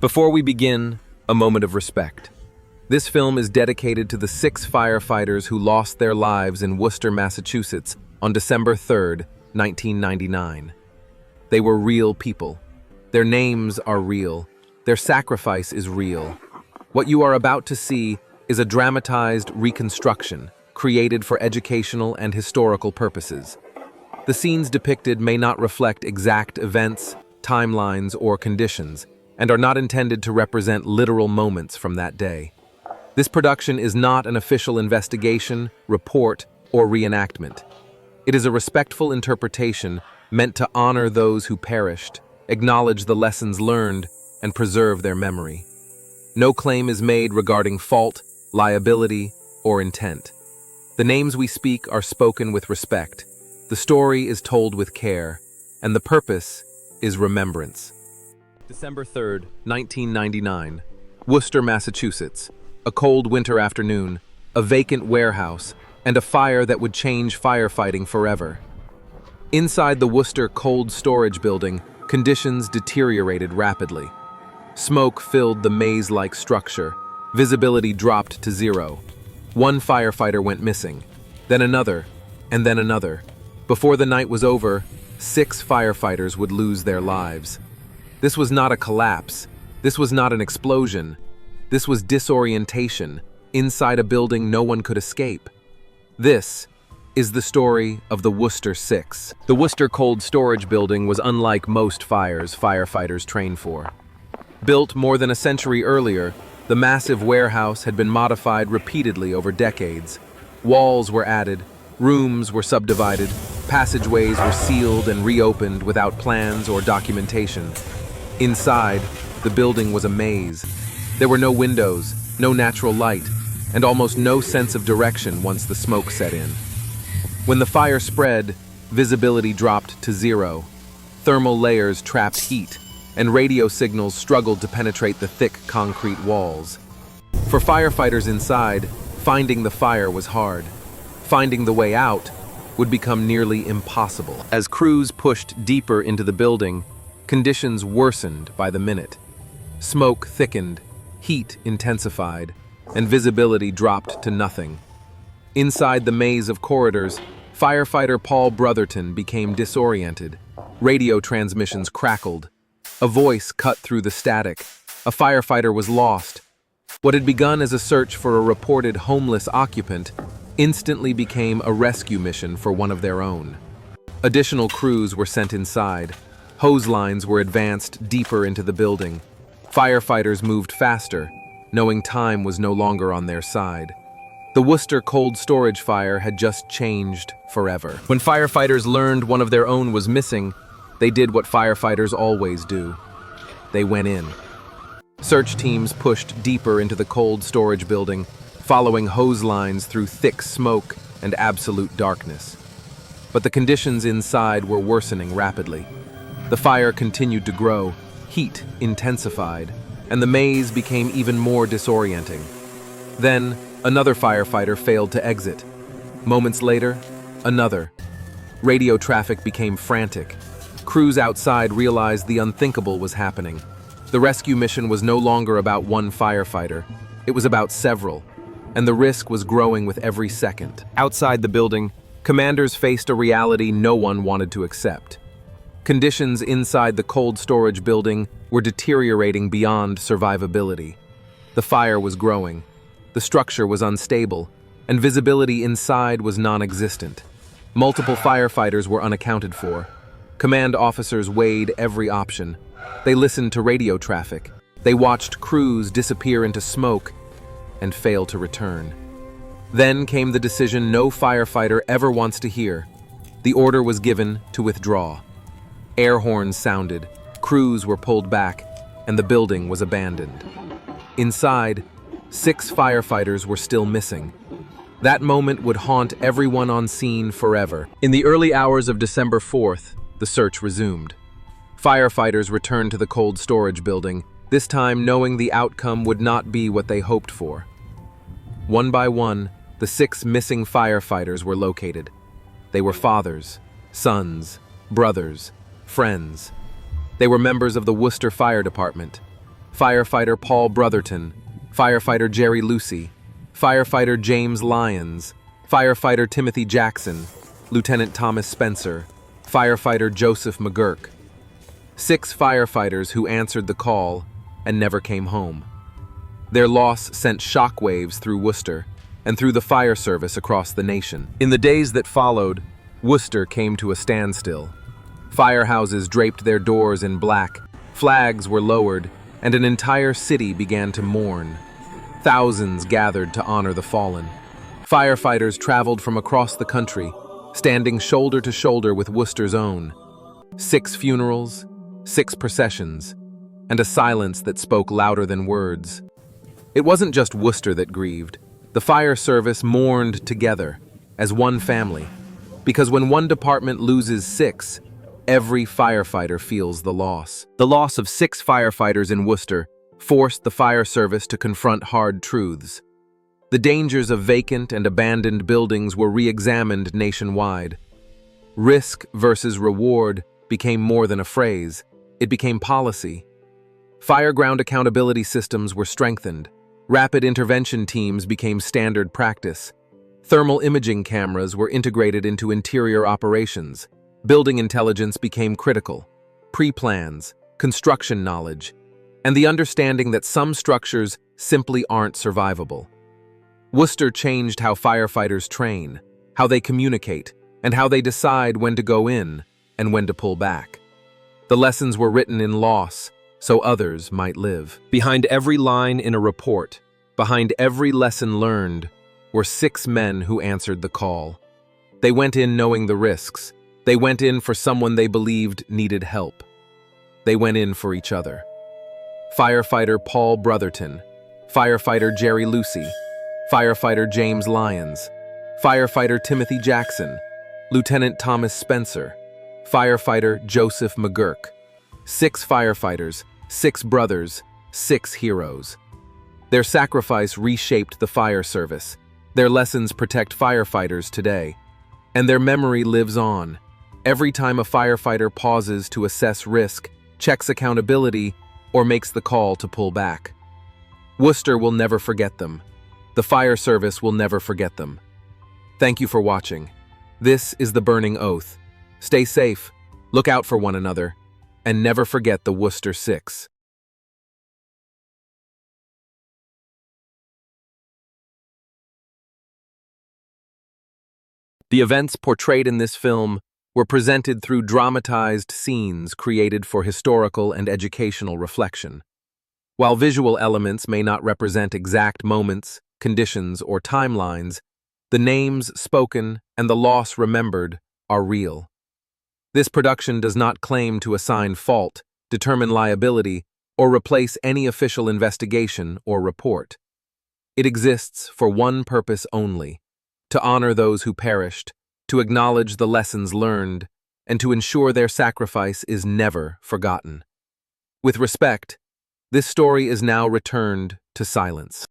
Before we begin, a moment of respect. This film is dedicated to the 6 firefighters who lost their lives in Worcester, Massachusetts on December 3rd, 1999. They were real people. Their names are real. Their sacrifice is real. What you are about to see is a dramatized reconstruction created for educational and historical purposes. The scenes depicted may not reflect exact events, timelines, or conditions, and are not intended to represent literal moments from that day. This production is not an official investigation, report, or reenactment. It is a respectful interpretation meant to honor those who perished, acknowledge the lessons learned, and preserve their memory. No claim is made regarding fault, liability, or intent. The names we speak are spoken with respect. The story is told with care, and the purpose is remembrance. December 3rd, 1999, Worcester, Massachusetts. A cold winter afternoon, a vacant warehouse, and a fire that would change firefighting forever. Inside the Worcester Cold Storage Building, conditions deteriorated rapidly. Smoke filled the maze-like structure. Visibility dropped to zero. One firefighter went missing, then another, and then another. Before the night was over, 6 firefighters would lose their lives. This was not a collapse. This was not an explosion. This was disorientation, inside a building no one could escape. This is the story of the Worcester 6. The Worcester Cold Storage Building was unlike most fires firefighters train for. Built more than a century earlier, the massive warehouse had been modified repeatedly over decades. Walls were added, rooms were subdivided, passageways were sealed and reopened without plans or documentation. Inside, the building was a maze. There were no windows, no natural light, and almost no sense of direction once the smoke set in. When the fire spread, visibility dropped to zero. Thermal layers trapped heat, and radio signals struggled to penetrate the thick concrete walls. For firefighters inside, finding the fire was hard. Finding the way out would become nearly impossible. As crews pushed deeper into the building, conditions worsened by the minute. Smoke thickened, heat intensified, and visibility dropped to nothing. Inside the maze of corridors, firefighter Paul Brotherton became disoriented. Radio transmissions crackled. A voice cut through the static. A firefighter was lost. What had begun as a search for a reported homeless occupant instantly became a rescue mission for one of their own. Additional crews were sent inside. Hose lines were advanced deeper into the building. Firefighters moved faster, knowing time was no longer on their side. The Worcester Cold Storage Fire had just changed forever. When firefighters learned one of their own was missing, they did what firefighters always do. They went in. Search teams pushed deeper into the cold storage building, following hose lines through thick smoke and absolute darkness. But the conditions inside were worsening rapidly. The fire continued to grow, heat intensified, and the maze became even more disorienting. Then, another firefighter failed to exit. Moments later, another. Radio traffic became frantic. Crews outside realized the unthinkable was happening. The rescue mission was no longer about one firefighter. It was about several, and the risk was growing with every second. Outside the building, commanders faced a reality no one wanted to accept. Conditions inside the cold storage building were deteriorating beyond survivability. The fire was growing, the structure was unstable, and visibility inside was non-existent. Multiple firefighters were unaccounted for. Command officers weighed every option. They listened to radio traffic. They watched crews disappear into smoke and fail to return. Then came the decision no firefighter ever wants to hear. The order was given to withdraw. Air horns sounded, crews were pulled back, and the building was abandoned. Inside, 6 firefighters were still missing. That moment would haunt everyone on scene forever. In the early hours of December 4th, the search resumed. Firefighters returned to the cold storage building, this time knowing the outcome would not be what they hoped for. One by one, the 6 missing firefighters were located. They were fathers, sons, brothers, friends. They were members of the Worcester Fire Department. Firefighter Paul Brotherton, Firefighter Jerry Lucy, Firefighter James Lyons, Firefighter Timothy Jackson, Lieutenant Thomas Spencer, Firefighter Joseph McGurk. 6 firefighters who answered the call and never came home. Their loss sent shockwaves through Worcester and through the fire service across the nation. In the days that followed, Worcester came to a standstill. Firehouses draped their doors in black, flags were lowered, and an entire city began to mourn. Thousands gathered to honor the fallen. Firefighters traveled from across the country, standing shoulder to shoulder with Worcester's own. 6 funerals, 6 processions, and a silence that spoke louder than words. It wasn't just Worcester that grieved. The fire service mourned together, as one family, because when one department loses 6, every firefighter feels the loss. The loss of 6 firefighters in Worcester forced the fire service to confront hard truths. The dangers of vacant and abandoned buildings were re-examined nationwide. Risk versus reward became more than a phrase. It became policy. Fireground accountability systems were strengthened. Rapid intervention teams became standard practice. Thermal imaging cameras were integrated into interior operations. Building intelligence became critical. Pre-plans, construction knowledge, and the understanding that some structures simply aren't survivable. Worcester changed how firefighters train, how they communicate, and how they decide when to go in and when to pull back. The lessons were written in loss, so others might live. Behind every line in a report, behind every lesson learned, were 6 men who answered the call. They went in knowing the risks. They went in for someone they believed needed help. They went in for each other. Firefighter Paul Brotherton, Firefighter Jerry Lucy, Firefighter James Lyons, Firefighter Timothy Jackson, Lieutenant Thomas Spencer, Firefighter Joseph McGurk. 6 firefighters, 6 brothers, 6 heroes. Their sacrifice reshaped the fire service. Their lessons protect firefighters today. And their memory lives on. Every time a firefighter pauses to assess risk, checks accountability, or makes the call to pull back. Worcester will never forget them. The fire service will never forget them. Thank you for watching. This is The Burning Oath. Stay safe, look out for one another, and never forget the Worcester 6. The events portrayed in this film were presented through dramatized scenes created for historical and educational reflection. While visual elements may not represent exact moments, conditions, or timelines, the names spoken and the loss remembered are real. This production does not claim to assign fault, determine liability, or replace any official investigation or report. It exists for one purpose only: to honor those who perished, to acknowledge the lessons learned, and to ensure their sacrifice is never forgotten. With respect, this story is now returned to silence.